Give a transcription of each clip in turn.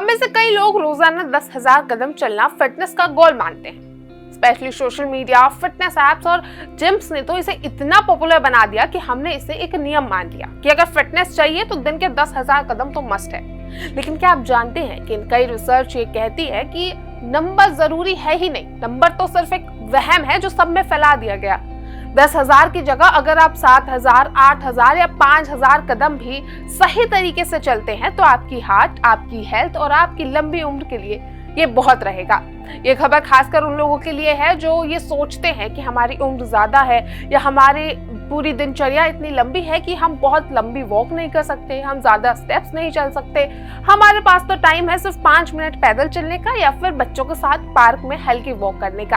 हम में से कई लोग रोजाना 10,000 कदम चलना फिटनेस का गोल मानते हैं। Specially social media, fitness apps और जिम्स ने तो इसे इतना पॉपुलर बना दिया कि हमने इसे एक नियम मान लिया कि अगर फिटनेस चाहिए तो दिन के 10,000 कदम तो मस्ट है। लेकिन क्या आप जानते हैं कि कई रिसर्च ये कहती है कि नंबर जरूरी है ही नहीं, नंबर तो सिर्फ एक वहम है जो सब में फैला दिया गया। 10,000 की जगह अगर आप 7,000, 8,000 या 5,000 कदम भी सही तरीके से चलते हैं तो आपकी हार्ट, आपकी हेल्थ और आपकी लंबी उम्र के लिए ये बहुत रहेगा। ये खबर खासकर उन लोगों के लिए है जो ये सोचते हैं कि हमारी उम्र ज्यादा है या हमारी पूरी दिनचर्या इतनी लंबी है कि हम बहुत लंबी वॉक नहीं कर सकते, हम ज्यादा स्टेप्स नहीं चल सकते, हमारे पास तो टाइम है सिर्फ 5 मिनट पैदल चलने का या फिर बच्चों के साथ पार्क में हल्की वॉक करने का।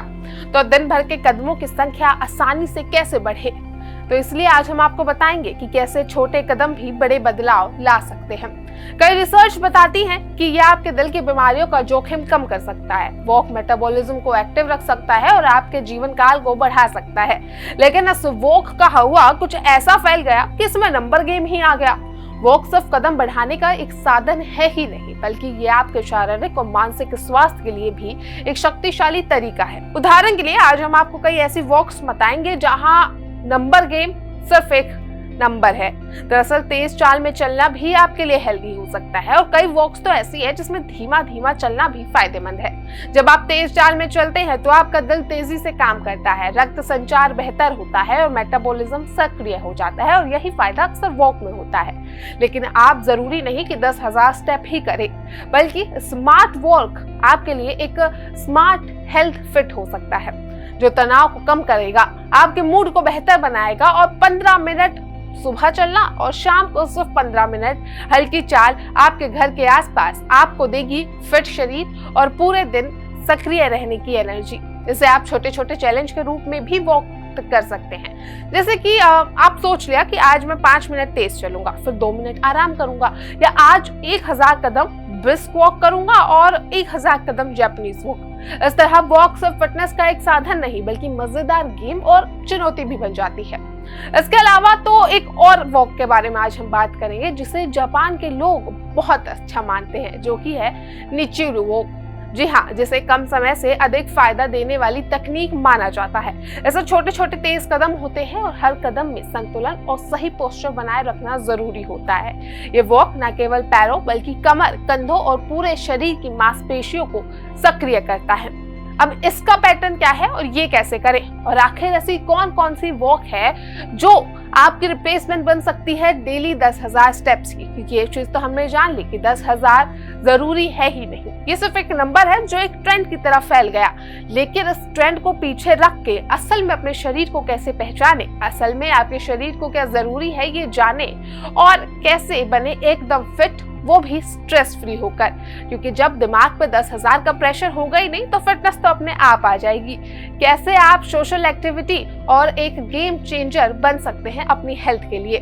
तो दिन भर के कदमों की संख्या आसानी से कैसे बढ़े, तो इसलिए आज हम आपको बताएंगे कि कैसे छोटे कदम भी बड़े बदलाव ला सकते हैं। कई रिसर्च बताती हैं कि यह आपके दिल की बीमारियों का जोखिम कम कर सकता है, वॉक मेटाबॉलिज्म को एक्टिव रख सकता है और आपके जीवन काल को बढ़ा सकता है। लेकिन इस वॉक का हवा कुछ ऐसा फैल गया कि इसमें नंबर गेम ही आ गया। वॉक सिर्फ कदम बढ़ाने का एक साधन है ही नहीं, बल्कि ये आपके शारीरिक और मानसिक स्वास्थ्य के लिए भी एक शक्तिशाली तरीका है। उदाहरण के लिए आज हम आपको कई ऐसी वॉक्स बताएंगे जहां नंबर गेम सिर्फ एक नंबर है। दरअसल तेज चाल में चलना भी आपके लिए हेल्दी हो सकता है और कई वॉक्स तो ऐसी है जिसमें धीमा धीमा चलना भी फायदेमंद है। जब आप तेज चाल में चलते हैं तो आपका दिल तेजी से काम करता है, रक्त संचार बेहतर होता है और मेटाबॉलिज्म सक्रिय हो जाता है और यही फायदा अक्सर वॉक में होता है। लेकिन आप जरूरी नहीं कि 10,000 स्टेप ही करें, बल्कि स्मार्ट वॉक आपके लिए एक स्मार्ट हेल्थ फिट हो सकता है जो तनाव को कम करेगा, आपके मूड को बेहतर बनाएगा और 15 मिनट सुबह चलना और शाम को सिर्फ 15 मिनट हल्की चाल आपके घर के आसपास आपको देगी फिट शरीर और पूरे दिन सक्रिय रहने की एनर्जी। इसे आप छोटे छोटे चैलेंज के रूप में भी वॉक कर सकते हैं। जैसे कि आप सोच लिया कि आज मैं 5 मिनट तेज चलूंगा, फिर 2 मिनट आराम करूंगा, या आज 1,000 कदम ब्रिस्क वॉक करूंगा और 1,000 कदम जापानीज वॉक। इस तरह वॉक सिर्फ फिटनेस का एक साधन नहीं बल्कि मजेदार गेम और चुनौती भी बन जाती है। इसके अलावा तो एक और वॉक के बारे में आज हम बात करेंगे जिसे जापान के लोग बहुत अच्छा मानते हैं, जो कि है निचिरू वॉक। जी हाँ, जिसे कम समय से अधिक फायदा देने वाली तकनीक माना जाता है। ऐसे छोटे छोटे तेज कदम होते हैं और हर कदम में संतुलन और सही पोस्चर बनाए रखना जरूरी होता है। ये वॉक न केवल पैरों बल्कि कमर, कंधों और पूरे शरीर की मांसपेशियों को सक्रिय करता है। अब इसका पैटर्न क्या है और ये कैसे करें, और आखिर ऐसी कौन कौन सी वॉक है जो आपकी रिप्लेसमेंट बन सकती है डेली 10,000 स्टेप्स की, क्योंकि एक चीज तो हमने जान ली कि 10,000 जरूरी है ही नहीं, ये सिर्फ एक नंबर है जो एक ट्रेंड की तरह फैल गया। लेकिन इस ट्रेंड को पीछे रख के असल में अपने शरीर को कैसे पहचाने, असल में आपके शरीर को क्या जरूरी है ये जाने और कैसे बने एकदम फिट, वो भी स्ट्रेस फ्री होकर। क्योंकि जब दिमाग पे 10,000 का प्रेशर होगा ही नहीं तो फिटनेस तो अपने आप आ जाएगी। कैसे आप सोशल एक्टिविटी और एक गेम चेंजर बन सकते हैं अपनी हेल्थ के लिए,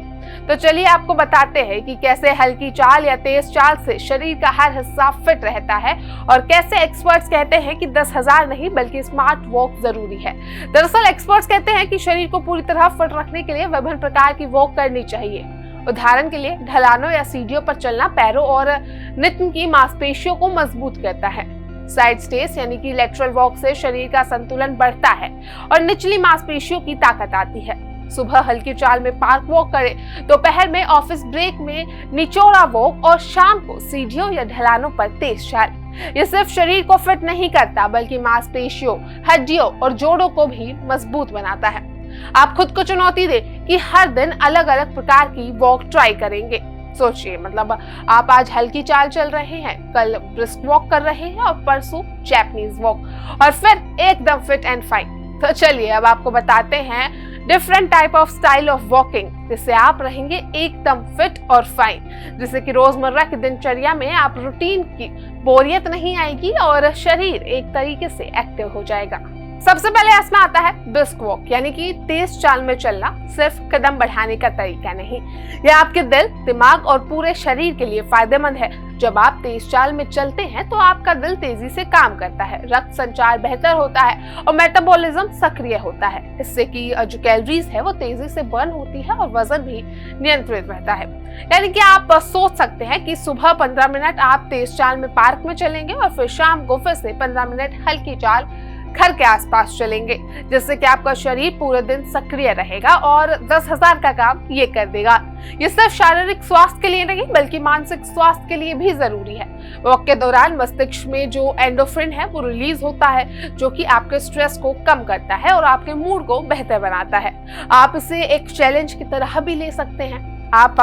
तो चलिए आपको बताते हैं कि कैसे हल्की चाल या तेज चाल से शरीर का हर हिस्सा फिट रहता है और कैसे एक्सपर्ट्स कहते हैं कि 10,000 नहीं बल्कि स्मार्ट वॉक जरूरी है। दरअसल एक्सपर्ट्स कहते हैं कि शरीर को पूरी तरह फिट रखने के लिए विभिन्न प्रकार की वॉक करनी चाहिए। उदाहरण के लिए ढलानों या सीढ़ियों पर चलना पैरों और नितंब की मांसपेशियों को मजबूत करता है। साइड स्टेज यानी कि लेटरल वॉक से शरीर का संतुलन बढ़ता है और निचली मांसपेशियों की ताकत आती है। सुबह हल्की चाल में पार्क वॉक करें, दोपहर में ऑफिस ब्रेक में निचोड़ा वॉक और शाम को सीढ़ियों या ढलानों पर तेज चाल। ये सिर्फ शरीर को फिट नहीं करता बल्कि मांसपेशियों, हड्डियों और जोड़ों को भी मजबूत बनाता है। आप खुद को चुनौती दें कि हर दिन अलग अलग प्रकार की वॉक ट्राई करेंगे। सोचिए, मतलब आप आज हल्की चाल चल रहे हैं, कल ब्रिस्क वॉक कर रहे हैं और परसों जापानीज वॉक और फिर एकदम फिट एंड फाइन। तो चलिए अब आपको बताते हैं different type of style of walking जिससे आप रहेंगे एकदम फिट और फाइन, जिससे कि रोजमर्रा की दिनचर्या में आप रूटीन की बोरियत नहीं आएगी और शरीर एक तरीके से एक्टिव हो जाएगा। सबसे पहले इसमें आता है ब्रिस्क वॉक, यानी कि तेज चाल में चलना सिर्फ कदम बढ़ाने का तरीका नहीं, यह आपके दिल, दिमाग और पूरे शरीर के लिए फायदेमंद है। जब आप तेज चाल में चलते हैं तो आपका दिल तेजी से काम करता है, रक्त संचार बेहतर होता है और मेटाबॉलिज्म सक्रिय होता है। इससे कि जो कैलोरीज है वो तेजी से बर्न होती है और वजन भी नियंत्रित रहता है। यानी कि आप सोच सकते हैं कि सुबह 15 मिनट आप तेज चाल में पार्क में चलेंगे और फिर शाम को फिर से 15 मिनट हल्की चाल घर के आसपास चलेंगे, जिससे कि आपका शरीर पूरे दिन सक्रिय रहेगा और 10,000 का काम ये कर देगा। ये सिर्फ शारीरिक स्वास्थ्य के लिए नहीं बल्कि मानसिक स्वास्थ्य के लिए भी जरूरी है। वॉक के दौरान मस्तिष्क में जो एंडोर्फिन है वो रिलीज होता है, जो कि आपके स्ट्रेस को कम करता है और आपके मूड को बेहतर बनाता है। आप इसे एक चैलेंज की तरह भी ले सकते हैं। आप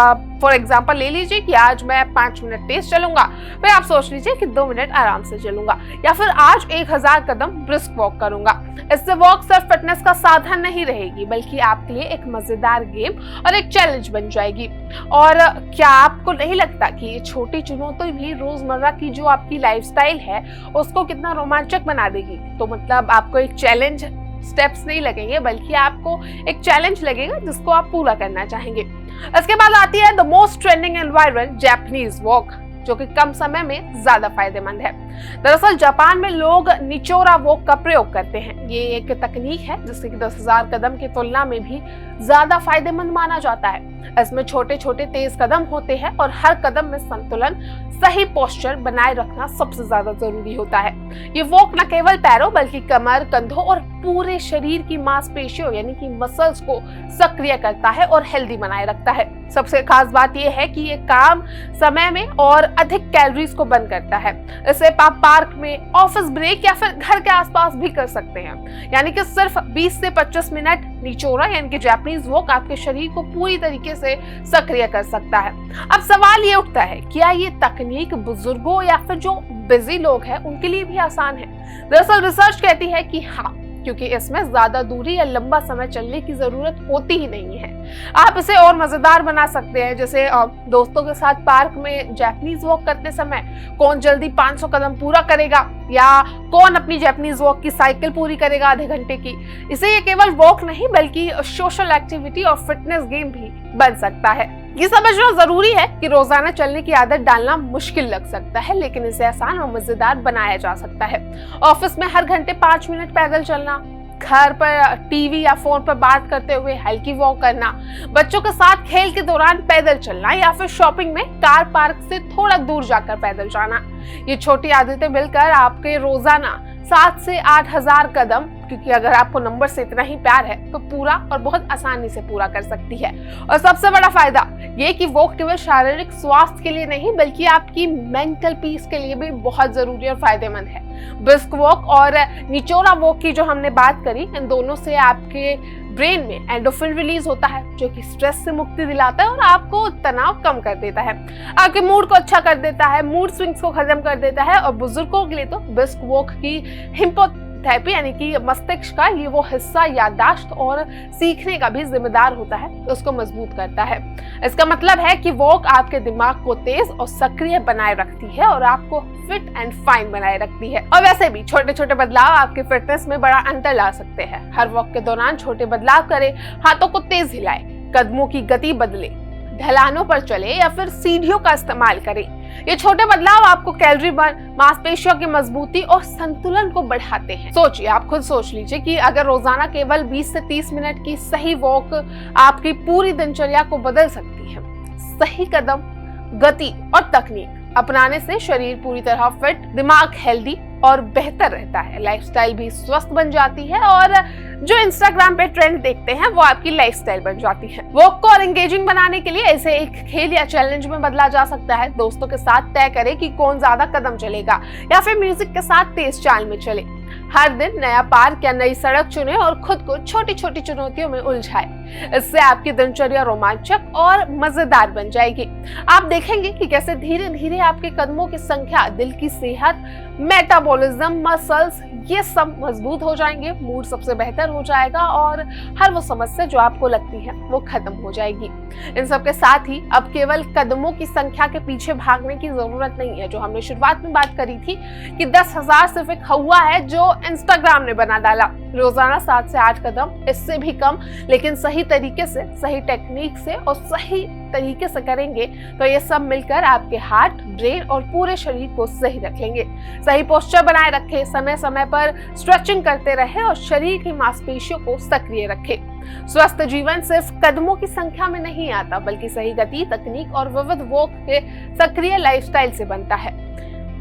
फॉर एग्जाम्पल ले लीजिए कि आज मैं 5 मिनट तेज चलूंगा, फिर आप सोच लीजिए कि 2 मिनट आराम से चलूंगा, या फिर आज 1000 कदम ब्रिस्क वॉक करूंगा। इससे वॉक सिर्फ फिटनेस का साधन नहीं रहेगी बल्कि आपके लिए एक मजेदार गेम और एक चैलेंज बन जाएगी। और क्या आपको नहीं लगता कि ये छोटी चुनौती भी रोजमर्रा की जो आपकी लाइफस्टाइल है उसको कितना रोमांचक बना देगी? तो मतलब आपको एक चैलेंज स्टेप्स नहीं लगेंगे बल्कि आपको एक चैलेंज लगेगा जिसको आप पूरा करना चाहेंगे। इसके बाद आती है the most trending and viral Japanese walk, जो कि कम समय में ज्यादा फायदेमंद है। दरअसल जापान में लोग निचोरा वॉक का प्रयोग करते हैं। ये एक तकनीक है जिससे कि 10,000 कदम की तुलना में भी ज्यादा फायदेमंद माना जाता है। इसमें छोटे छोटे तेज कदम होते हैं और हर कदम में संतुलन, सही पोस्चर बनाए रखना सबसे ज्यादा जरूरी होता है। ये वॉक न केवल पैरों बल्कि कमर, कंधों और पूरे शरीर की मांसपेशियों यानी कि मसल्स को सक्रिय करता है और हेल्दी बनाए रखता है। सबसे खास बात यह है कि ये काम समय में और अधिक कैलोरीज को बर्न करता है। इसे आप पार्क में, ऑफिस ब्रेक या फिर घर के आसपास भी कर सकते हैं। यानी कि सिर्फ 20 से 25 मिनट निचोरा यानी कि जापानीज वॉक आपके शरीर को पूरी तरीके से सक्रिय कर सकता है। अब सवाल ये उठता है, क्या ये तकनीक बुजुर्गों या फिर जो बिजी लोग हैं उनके लिए भी आसान है? दरअसल रिसर्च कहती है कि हाँ, क्योंकि इसमें ज्यादा दूरी या लंबा समय चलने की जरूरत होती ही नहीं है। आप इसे और मजेदार बना सकते हैं, जैसे दोस्तों के साथ पार्क में जापानीज वॉक करते समय कौन जल्दी 500 कदम पूरा करेगा या कौन अपनी जापानीज वॉक की साइकिल पूरी करेगा आधे घंटे की। इसे ये केवल वॉक नहीं बल्कि सोशल एक्टिविटी और फिटनेस गेम भी बन सकता है। ये समझना जरूरी है कि रोजाना चलने की आदत डालना मुश्किल लग सकता है, लेकिन इसे आसान और मजेदार बनाया जा सकता है। ऑफिस में हर घंटे 5 मिनट पैदल चलना, घर पर टीवी या फोन पर बात करते हुए हल्की वॉक करना, बच्चों के साथ खेल के दौरान पैदल चलना या फिर शॉपिंग में कार पार्क से थोड़ा दूर जाकर पैदल जाना, ये छोटी आदतें मिलकर आपके रोजाना 7 से 8,000 कदम, क्योंकि अगर आपको नंबर से इतना ही प्यार है तो पूरा और बहुत आसानी से पूरा कर सकती है। और सबसे बड़ा फायदा ये कि वॉक केवल शारीरिक स्वास्थ्य के लिए नहीं बल्कि आपकी मेंटल पीस के लिए भी बहुत जरूरी और फायदेमंद है। ब्रिस्क वॉक और निचोरा वॉक की जो हमने बात करी, इन दोनों से आपके ब्रेन में एंडोर्फिन रिलीज होता है जो कि स्ट्रेस से मुक्ति दिलाता है और आपको तनाव कम कर देता है, आपके मूड को अच्छा कर देता है, मूड स्विंग्स को खत्म कर देता है। और बुजुर्गों के लिए तो ब्रिस्क वॉक की हिप्पोकैम्पस यानी कि मस्तिष्क का ये वो हिस्सा याददाश्त और सीखने का भी जिम्मेदार होता है, उसको मजबूत करता है। इसका मतलब है कि वॉक आपके दिमाग को तेज और सक्रिय बनाए रखती है और आपको फिट एंड फाइन बनाए रखती है। और वैसे भी छोटे छोटे बदलाव आपके फिटनेस में बड़ा अंतर ला सकते हैं। हर वॉक के दौरान छोटे बदलाव करें, हाथों को तेज हिलाएं, कदमों की गति बदले, ढलानों पर चले या फिर सीढ़ियों का इस्तेमाल करें। ये छोटे बदलाव आपको कैलोरी बर्न, मांसपेशियों की मजबूती और संतुलन को बढ़ाते हैं। सोचिए, आप खुद सोच लीजिए कि अगर रोजाना केवल 20 से 30 मिनट की सही वॉक आपकी पूरी दिनचर्या को बदल सकती है। सही कदम, गति और तकनीक अपनाने से शरीर पूरी तरह फिट, दिमाग हेल्दी और बेहतर रहता है, लाइफस्टाइल भी स्वस्थ बन जाती है और जो इंस्टाग्राम पे ट्रेंड देखते हैं वो आपकी लाइफस्टाइल बन जाती है। वॉक को और एंगेजिंग बनाने के लिए इसे एक खेल या चैलेंज में बदला जा सकता है। दोस्तों के साथ तय करें कि कौन ज्यादा कदम चलेगा या फिर म्यूजिक के साथ तेज चाल में चले। हर दिन नया पार्क या नई सड़क चुने और खुद को छोटी छोटी चुनौतियों में उलझाए। इससे आपकी दिनचर्या रोमांचक और मजेदार बन जाएगी। आप देखेंगे कि कैसे धीरे धीरे आपके कदमों की संख्या, दिल की सेहत, मेटाबॉलिज्म, मसल्स ये सब मजबूत हो जाएंगे, मूड सबसे बेहतर हो जाएगा और हर वो समस्या जो आपको लगती है वो खत्म हो जाएगी। इन सब के साथ ही अब केवल कदमों की संख्या के पीछे भागने की जरूरत नहीं है। जो हमने शुरुआत में बात करी थी कि 10,000 सिर्फ एक हवा है जो इंस्टाग्राम ने बना डाला, रोजाना 7 से 8 कदम, इससे भी कम, लेकिन सही तरीके से, सही टेक्निक से और सही तरीके से करेंगे तो ये सब मिलकर आपके हार्ट, ब्रेन और पूरे शरीर को सही रख लेंगे। सही पोस्चर बनाए रखें, समय समय पर स्ट्रेचिंग करते रहें और शरीर की मांसपेशियों को सक्रिय रखें। स्वस्थ जीवन सिर्फ कदमों की संख्या में नहीं आता, बल्कि सही गति, तकनीक और विविध वॉक के सक्रिय लाइफस्टाइल से बनता है।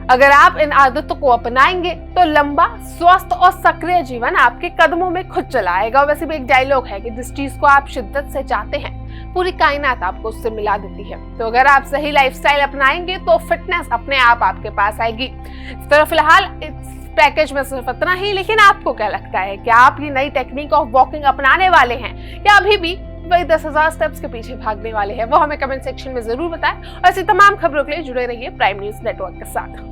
अगर आप इन आदतों को अपनाएंगे तो लंबा, स्वस्थ और सक्रिय जीवन आपके कदमों में खुद चला आएगा। वैसे भी एक डायलॉग है कि जिस चीज को आप शिद्दत से चाहते हैं, पूरी कायनात आपको उससे मिला देती है। तो अगर आप सही लाइफस्टाइल अपनाएंगे तो फिटनेस अपने आप आपके पास आएगी। तो फिलहाल इस पैकेज में सिर्फ इतना ही, लेकिन आपको क्या लगता है कि आप ये नई टेक्निक ऑफ वॉकिंग अपनाने वाले हैं या अभी भी वही 10,000 स्टेप्स के पीछे भागने वाले हैं? वो हमें कमेंट सेक्शन में जरूर बताएं और ऐसी तमाम खबरों के लिए जुड़े रहिए प्राइम न्यूज नेटवर्क के साथ।